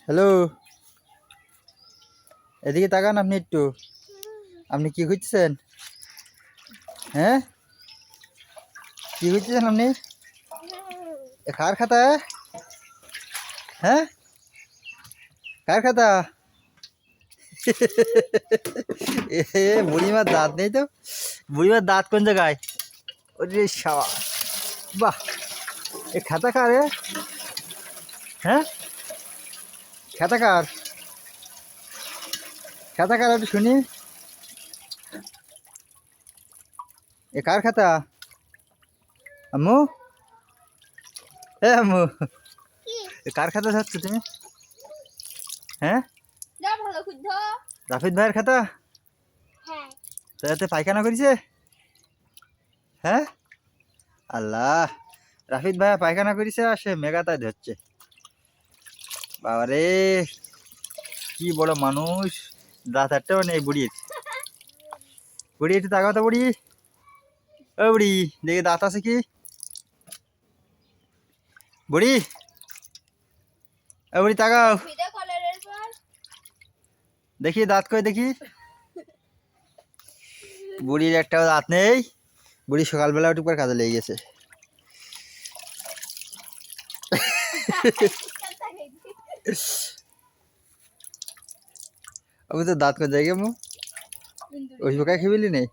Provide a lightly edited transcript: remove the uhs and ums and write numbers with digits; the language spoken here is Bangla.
হ্যালো, এদিকে তাকান আপনি একটু। আপনি কি খুঁজছেন? হ্যাঁ, কি খুঁজছেন আপনি? কার খাতা? হ্যাঁ, কার খাতা? বুড়িমার দাঁত নেই তো? বুড়িমার দাঁত কোন জায়গায়? ওরে শাবা, বাহ! এ খাতা কার? হ্যাঁ, খাতা কার? খাতা কার একটু শুনি। এ কার খাতা? আম্মু, আম্মু, কার খাতা ধরছ তুমি? হ্যাঁ, রাফিদ ভাইয়ের খাতা। তাতে পায়খানা করেছে? হ্যাঁ, আল্লাহ, রাফিদ ভাইয়া পায়খানা করেছে আর সে মেগাতায় ধরছে। বাবারে, কি বড় মানুষ! দাঁত একটাও নেই বুড়ির। বুড়ি একটু তাকাও তো বুড়ি। ও বুড়ি, দেখি দাঁত আছে কি? বুড়ি, ও বুড়ি তাকাও দেখি দাঁত কই দেখি। বুড়ির একটাও দাঁত নেই। বুড়ি সকালবেলা উঠে পর কাজে লেগে গেছে। আমি তো দাঁত কোন জায়গায় মু ওই পোকায় খেবিলি নেই।